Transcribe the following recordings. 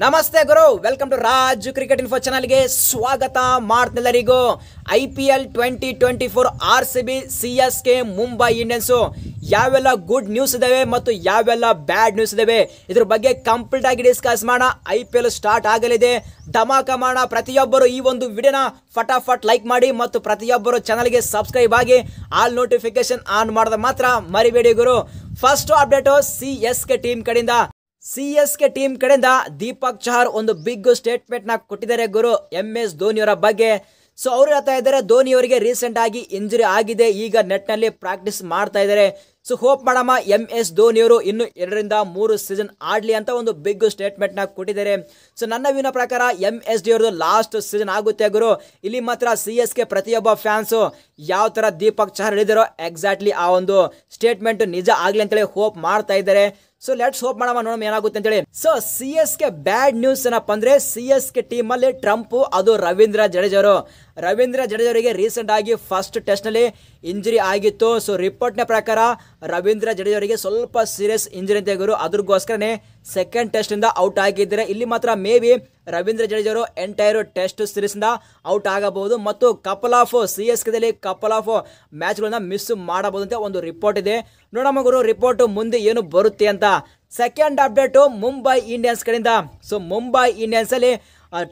ನಮಸ್ತೆ ಗುರು, welcome to Raj cricket info ಚಾನಲ್ಗೆ ಸ್ವಾಗತ ಮಾಡ್ತಿಲ್ಲರಿಗೂ. IPL 2024 RCB CSK Mumbai Indians ಯಾವೆಲ್ಲ ಗುಡ್ ನ್ಯೂಸ್ ಇದಾವೆ ಮತ್ತು ಯಾವೆಲ್ಲ ಬ್ಯಾಡ್ ನ್ಯೂಸ್ ಇದಾವೆ ಇದ್ರ ಬಗ್ಗೆ ಕಂಪ್ಲೀಟ್ ಆಗಿ ಡಿಸ್ಕಸ್ ಮಾಡೋಣ. IPL ಸ್ಟಾರ್ಟ್ ಆಗಲಿದೆ, ಧಮಾಕ ಮಾಡೋಣ. ಪ್ರತಿಯೊಬ್ಬರು ಈ ಒಂದು ವಿಡಿಯೋನ ಫಟಾಫಟ್ ಲೈಕ್ ಮಾಡಿ ಮತ್ತು ಪ್ರತಿಯೊಬ್ಬರು ಚಾನಲ್ಗೆ ಸಬ್ಸ್ಕ್ರೈಬ್ ಆಗಿ ಆಲ್ ನೋಟಿಫಿಕೇಶನ್ ಆನ್ ಮಾಡಿದ ಮಾತ್ರ ಮರಿಬೇಡಿ ಗುರು. ಫಸ್ಟ್ ಅಪ್ಡೇಟು CSK ಟೀಮ್ ಕಡೆಯಿಂದ ದೀಪಕ್ ಚಹರ್ ಒಂದು ಬಿಗ್ ಸ್ಟೇಟ್ಮೆಂಟ್ ನ ಕೊಟ್ಟಿದ್ದಾರೆ ಗುರು MS ಧೋನಿಯವರ ಬಗ್ಗೆ. ಸೊ ಅವ್ರು ಹೇಳ್ತಾ ಇದ್ದಾರೆ ಧೋನಿ ಅವರಿಗೆ ರೀಸೆಂಟ್ ಆಗಿ ಇಂಜುರಿ ಆಗಿದೆ, ಈಗ ನೆಟ್ ನಲ್ಲಿ ಪ್ರಾಕ್ಟೀಸ್ ಮಾಡ್ತಾ ಇದ್ದಾರೆ. ಸೊ ಹೋಪ್ ಮಾಡಮ್ಮ MS ಧೋನಿಯವರು ಇನ್ನು 2 ರಿಂದ 3 ಸೀಸನ್ ಆಡ್ಲಿ ಅಂತ ಒಂದು ಬಿಗ್ ಸ್ಟೇಟ್ಮೆಂಟ್ ನ ಕೊಟ್ಟಿದ್ದಾರೆ. ಸೊ ನನ್ನ ವಿನ ಪ್ರಕಾರ MS ಡಿ ಅವ್ರದ್ದು ಲಾಸ್ಟ್ ಸೀಸನ್ ಆಗುತ್ತೆ ಗುರು. ಇಲ್ಲಿ ಮಾತ್ರ CSK ಪ್ರತಿಯೊಬ್ಬ ಫ್ಯಾನ್ಸು ಯಾವ ತರ ದೀಪಕ್ ಚಹರ್ ಹೇಳಿದಾರೋ ಎಕ್ಸಾಕ್ಟ್ಲಿ ಆ ಒಂದು ಸ್ಟೇಟ್ಮೆಂಟ್ ನಿಜ ಆಗ್ಲಿ ಅಂತೇಳಿ ಹೋಪ್ ಮಾಡ್ತಾ ಇದ್ದಾರೆ. ಸೊ ಲೆಟ್ಸ್ ಹೋಪ್ ಮಾಡೋಣ, ನೋಡೋಣ ಏನಾಗುತ್ತೆ ಅಂತೇಳಿ. ಸೊ CSK ಬ್ಯಾಡ್ ನ್ಯೂಸ್ ಏನಪ್ಪ ಅಂದ್ರೆ CSK ಟೀಮ್ ಅಲ್ಲಿ ಟ್ರಂಪ್ ಅದು ರವೀಂದ್ರ ಜಡೇಜಾವರಿಗೆ ರೀಸೆಂಟ್ ಆಗಿ ಫಸ್ಟ್ ಟೆಸ್ಟ್ ನಲ್ಲಿ ಇಂಜುರಿ ಆಗಿತ್ತು. ಸೊ ರಿಪೋರ್ಟ್ ನ ಪ್ರಕಾರ ರವೀಂದ್ರ ಜಡೇಜಾವರಿಗೆ ಸ್ವಲ್ಪ ಸೀರಿಯಸ್ ಇಂಜುರಿ ಅಂತ ಗುರು, ಅದ್ರಗೋಸ್ಕರನೇ ಸೆಕೆಂಡ್ ಟೆಸ್ಟ್ ಇಂದ ಔಟ್ ಆಗಿದ್ದಾರೆ. ಇಲ್ಲಿ ಮಾತ್ರ ಮೇ ಬಿ ರವೀಂದ್ರ ಜಡೇಜಾವರು ಎಂಟೈರ್ ಟೆಸ್ಟ್ ಸೀರೀಸ್ ಇಂದ ಔಟ್ ಆಗಬಹುದು ಮತ್ತು ಕಪಲ್ ಆಫ್ CSK ದಲ್ಲಿ ಕಪಲ್ ಆಫ್ ಮ್ಯಾಚ್ ಗಳನ್ನ ಮಿಸ್ ಮಾಡಬಹುದು ಅಂತ ಒಂದು ರಿಪೋರ್ಟ್ ಇದೆ. ನೋಡಮ್ಮ ಗುರು ರಿಪೋರ್ಟ್ ಮುಂದೆ ಏನು ಬರುತ್ತೆ ಅಂತ. ಸೆಕೆಂಡ್ ಅಪ್ಡೇಟ್ ಮುಂಬೈ ಇಂಡಿಯನ್ಸ್ ಕಡೆಯಿಂದ. ಸೊ ಮುಂಬೈ ಇಂಡಿಯನ್ಸ್ ಅಲ್ಲಿ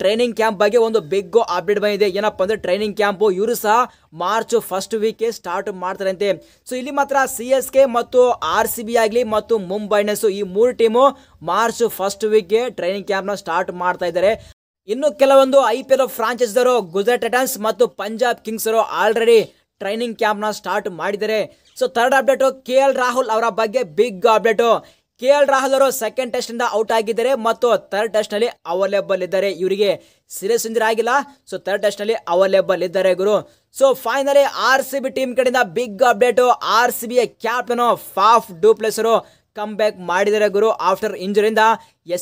ಟ್ರೈನಿಂಗ್ ಕ್ಯಾಂಪ್ ಬಗ್ಗೆ ಒಂದು ಬಿಗ್ ಅಪ್ಡೇಟ್ ಬಂದಿದೆ. ಏನಪ್ಪ ಅಂದ್ರೆ ಟ್ರೈನಿಂಗ್ ಕ್ಯಾಂಪ್ ಇವರು ಸಹ ಮಾರ್ಚ್ ಫಸ್ಟ್ ವೀಕ್ ಸ್ಟಾರ್ಟ್ ಮಾಡ್ತಾರಂತೆ. ಸೊ ಇಲ್ಲಿ ಮಾತ್ರ CSK ಮತ್ತು RCB ಆಗಲಿ ಮತ್ತು ಮುಂಬೈ ಇಂಡಿಯನ್ಸ್ ಈ 3 team March first week training camp ನ ಸ್ಟಾರ್ಟ್ ಮಾಡ್ತಾ ಇದ್ದಾರೆ. ಇನ್ನು ಕೆಲವೊಂದು IPL ಫ್ರಾಂಚೈಸ್ ಅವರು ಗುಜರಾತ್ ಟೈಟನ್ಸ್ ಮತ್ತು ಪಂಜಾಬ್ ಕಿಂಗ್ಸ್ ಅವರು ಆಲ್ರೆಡಿ ಟ್ರೈನಿಂಗ್ ಕ್ಯಾಂಪ್ ನ ಸ್ಟಾರ್ಟ್ ಮಾಡಿದ್ದಾರೆ. So third update KL Rahul ಅವರ ಬಗ್ಗೆ ಬಿಗ್ ಅಪ್ಡೇಟ್. KL ರಾಹುಲ್ ಅವರು ಸೆಕೆಂಡ್ ಟೆಸ್ಟ್ ಇಂದ ಔಟ್ ಆಗಿದ್ದಾರೆ ಮತ್ತು ಥರ್ಡ್ ಟೆಸ್ಟ್ ನಲ್ಲಿ ಅವೈಲೇಬಲ್ ಇದ್ದಾರೆ. ಇವರಿಗೆ ಸೀರಿಯಸ್ ಇಂಜರಿ ಆಗಿಲ್ಲ, ಸೊ ಥರ್ಡ್ ಟೆಸ್ಟ್ ನಲ್ಲಿ ಅವೈಲೇಬಲ್ ಇದ್ದಾರೆ ಗುರು. ಸೊ ಫೈನಲಿ RCB ಟೀಮ್ ಕಡೆಯಿಂದ big update. RCB captain Faf du Plessis ಅವರು ಕಮ್ ಬ್ಯಾಕ್ ಮಾಡಿದ್ದಾರೆ ಗುರು ಆಫ್ಟರ್ ಇಂಜುರಿಯಿಂದ.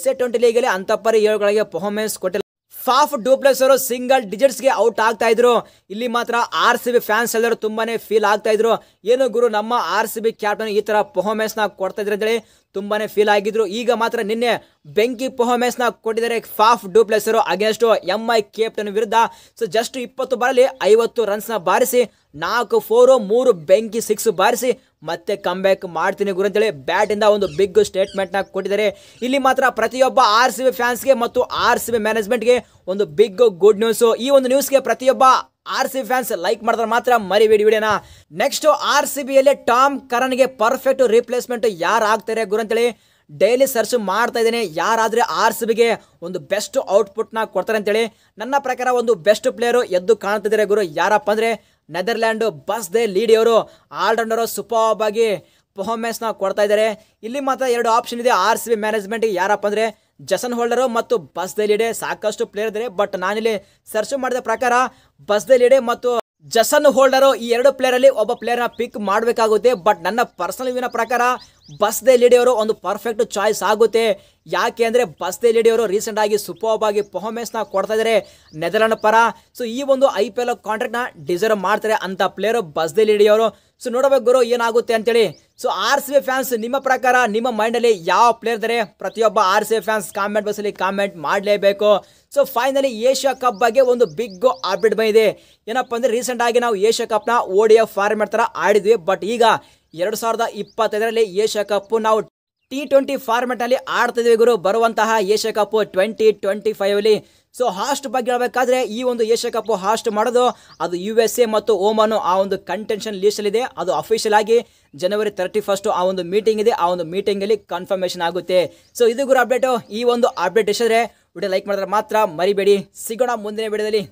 SA20 ಲೀಗಲ್ಲಿ ಅಂತಪರಿ 7 ಗಳಿಗೆ ಪರ್ಫಾರ್ಮೆನ್ಸ್ ಕೊಟ್ಟಿಲ್ಲ. ಫಾಫ್ ಡು ಪ್ಲೆಸಿಸ್ ಅವರು ಸಿಂಗಲ್ ಡಿಜಿಟ್ಸ್ ಗೆ ಔಟ್ ಆಗ್ತಾ ಇದ್ರು. ಇಲ್ಲಿ ಮಾತ್ರ RCB ಫ್ಯಾನ್ಸ್ ಎಲ್ಲರೂ ತುಂಬಾನೇ ಫೀಲ್ ಆಗ್ತಾ ಇದ್ರು, ಏನು ಗುರು ನಮ್ಮ RCB ಕ್ಯಾಪ್ಟನ್ ಈ ತರ ಪರ್ಫಾರ್ಮೆನ್ಸ್ ನ ಕೊಡ್ತಾ ಇದ್ರೆ ಅಂತೇಳಿ ತುಂಬಾನೇ ಫೀಲ್ ಆಗಿದ್ರು. ಈಗ ಮಾತ್ರ ನಿನ್ನೆ ಬೆಂಕಿ ಪರ್ಫಾರ್ಮೆನ್ಸ್ ನ ಕೊಟ್ಟಿದ್ದಾರೆ ಫಾಫ್ ಡು ಪ್ಲೆಸಿಸ್ ಅವರು ಅಗೇನ್ಸ್ಟ್ MI ಕ್ಯಾಪ್ಟನ್ ವಿರುದ್ಧ. ಸೊ ಜಸ್ಟ್ 20 ಬಾರಲ್ಲಿ 50 ರನ್ಸ್ ನ ಬಾರಿಸಿ 4 4 3 ಬೆಂಕಿ 6 ಬಾರಿಸಿ ಮತ್ತೆ ಕಮ್ ಬ್ಯಾಕ್ ಮಾಡ್ತೀನಿ ಗುರು ಅಂತೇಳಿ ಬ್ಯಾಟ್ ಇಂದ ಒಂದು ಬಿಗ್ ಸ್ಟೇಟ್ಮೆಂಟ್ ನ ಕೊಟ್ಟಿದ್ದಾರೆ. ಇಲ್ಲಿ ಮಾತ್ರ ಪ್ರತಿಯೊಬ್ಬ RCB ಫ್ಯಾನ್ಸ್ಗೆ ಮತ್ತು RCB ಮ್ಯಾನೇಜ್ಮೆಂಟ್ಗೆ ಒಂದು ಬಿಗ್ ಗುಡ್ ನ್ಯೂಸ್. ಈ ಒಂದು ನ್ಯೂಸ್ಗೆ ಪ್ರತಿಯೊಬ್ಬ RCB ಫ್ಯಾನ್ಸ್ ಲೈಕ್ ಮಾಡಿದ್ರೆ ಮಾತ್ರ ಮರಿಬೇಡಿ ವಿಡಿಯೋನ. ನೆಕ್ಸ್ಟ್ RCB ಯಲ್ಲಿ ಟಾಮ್ ಕರನ್ಗೆ ಪರ್ಫೆಕ್ಟ್ ರಿಪ್ಲೇಸ್ಮೆಂಟ್ ಯಾರು ಆಗ್ತಾರೆ ಗುರು ಅಂತೇಳಿ ಡೈಲಿ ಸರ್ಚ್ ಮಾಡ್ತಾ ಇದ್ದೇನೆ. ಯಾರಾದ್ರೆ RCB ಗೆ ಒಂದು ಬೆಸ್ಟ್ ಔಟ್ಪುಟ್ ನ ಕೊಡ್ತಾರೆ ಅಂತೇಳಿ ನನ್ನ ಪ್ರಕಾರ ಒಂದು ಬೆಸ್ಟ್ ಪ್ಲೇಯರ್ ಎದ್ದು ಕಾಣ್ತಿದ್ದಾರೆ ಗುರು. ಯಾರಪ್ಪ ಅಂದ್ರೆ ನೆದರ್ಲ್ಯಾಂಡ್ ಬಸ್ ದೇ ಲೀಡ್ ಅವರು ಆಲ್ರೌಂಡರ್ ಸೂಪರ್ ಆಗಿ ಪರ್ಫಾರ್ಮೆನ್ಸ್ ನ ಕೊಡ್ತಾ ಇದ್ದಾರೆ. ಇಲ್ಲಿ ಮಾತ್ರ 2 ಆಪ್ಷನ್ ಇದೆ RCB ಮ್ಯಾನೇಜ್ಮೆಂಟ್. ಯಾರಪ್ಪ ಅಂದ್ರೆ ಜಸನ್ ಹೋಲ್ಡರ್ ಮತ್ತು ಬಸ್ ದೇ ಲೀಡೆ. ಸಾಕಷ್ಟು ಪ್ಲೇಯರ್ ಇದ್ದಾರೆ, ಬಟ್ ನಾನಿಲ್ಲಿ ಸರ್ಚ್ ಮಾಡಿದ ಪ್ರಕಾರ ಬಸ್ ದೇ ಲೀಡೆ ಮತ್ತು ಜಸನ್ ಹೋಲ್ಡರ್ ಈ 2 ಪ್ಲೇಯರ್ ಅಲ್ಲಿ ಒಬ್ಬ ಪ್ಲೇಯರ್ ನ ಪಿಕ್ ಮಾಡಬೇಕಾಗುತ್ತೆ. ಬಟ್ ನನ್ನ ಪರ್ಸನಲ್ ವಿನ ಪ್ರಕಾರ ಬಸ್ ದೇ ಲೀಡೆ ಅವರು ಒಂದು ಪರ್ಫೆಕ್ಟ್ ಚಾಯ್ಸ್ ಆಗುತ್ತೆ. ಯಾಕೆ ಅಂದ್ರೆ ಬಸ್ ದೇ ಲೀಡೆ ಅವರು ರೀಸೆಂಟ್ ಆಗಿ ಸೂಪರ್ ಆಗಿ ಪರ್ಫಾರ್ಮೆನ್ಸ್ ನ ಕೊಡ್ತಾ ಇದ್ದಾರೆ ನೆದರ್ಲ್ಯಾಂಡ್ ಪರ. ಸೊ ಈ ಒಂದು IPL ಕಾಂಟ್ರಾಕ್ಟ್ ನ ಡಿಸರ್ವ್ ಮಾಡ್ತಾರೆ ಅಂತ ಪ್ಲೇಯರ್ ಬಸ್ ದೇ ಲೀಡೆ ಅವರು. ಸೊ ನೋಡಬೇಕು ಗುರು ಏನಾಗುತ್ತೆ ಅಂತೇಳಿ. ಸೊ RCB ಫ್ಯಾನ್ಸ್ ನಿಮ್ಮ ಪ್ರಕಾರ ನಿಮ್ಮ ಮೈಂಡ್ ಅಲ್ಲಿ ಯಾವ ಪ್ಲೇಯರ್ ಇದ್ದಾರೆ ಪ್ರತಿಯೊಬ್ಬ RCB ಫ್ಯಾನ್ಸ್ ಕಾಮೆಂಟ್ ಬಾಕ್ಸ್ ಅಲ್ಲಿ ಕಾಮೆಂಟ್ ಮಾಡಲೇಬೇಕು. ಸೊ ಫೈನಲಿ ಏಷ್ಯಾ ಕಪ್ ಬಗ್ಗೆ ಒಂದು ಬಿಗ್ ಅಪ್ಡೇಟ್ ಬಂದಿದೆ. ಏನಪ್ಪ ಅಂದ್ರೆ ರೀಸೆಂಟ್ ಆಗಿ ನಾವು ಏಷ್ಯಾ ಕಪ್ ನ ODI ಫಾರ್ಮೆಟ್ ತರ ಆಡಿದ್ವಿ, ಬಟ್ ಈಗ 2025ರಲ್ಲಿ ಏಷ್ಯಾ ಕಪ್ ನಾವು T20 ಫಾರ್ಮೆಟ್ ಅಲ್ಲಿ ಆಡ್ತಾ ಇದೀವಿ ಗುರು. ಬರುವಂತಹ ಏಷ್ಯಾ ಕಪ್ 2025 ಅಲ್ಲಿ. ಸೊ ಹಾಸ್ಟ್ ಬಗ್ಗೆ ಹೇಳಬೇಕಾದ್ರೆ ಈ ಒಂದು ಏಷ್ಯಾ ಕಪ್ ಹಾಸ್ಟ್ ಮಾಡೋದು ಅದು USA ಮತ್ತು ಓಮನ್ ಆ ಒಂದು ಕಂಟೆನ್ಷನ್ ಲಿಸ್ಟ್ ಅಲ್ಲಿ ಇದೆ. ಅದು ಅಫಿಷಿಯಲ್ ಆಗಿ ಜನವರಿ 31 ಆ ಒಂದು ಮೀಟಿಂಗ್ ಇದೆ. ಆ ಒಂದು ಮೀಟಿಂಗ್ ಅಲ್ಲಿ ಕನ್ಫರ್ಮೇಶನ್ ಆಗುತ್ತೆ. ಸೊ ಇದು ಗುರು ಅಪ್ಡೇಟ್. ಈ ಒಂದು ಅಪ್ಡೇಟ್ ಇಷ್ಟೇ ವಿಡಿಯೋ ಲೈಕ್ ಮಾಡಿದ್ರೆ ಮಾತ್ರ ಮರಿಬೇಡಿ. ಸಿಗೋಣ ಮುಂದಿನ ವಿಡಿಯೋದಲ್ಲಿ.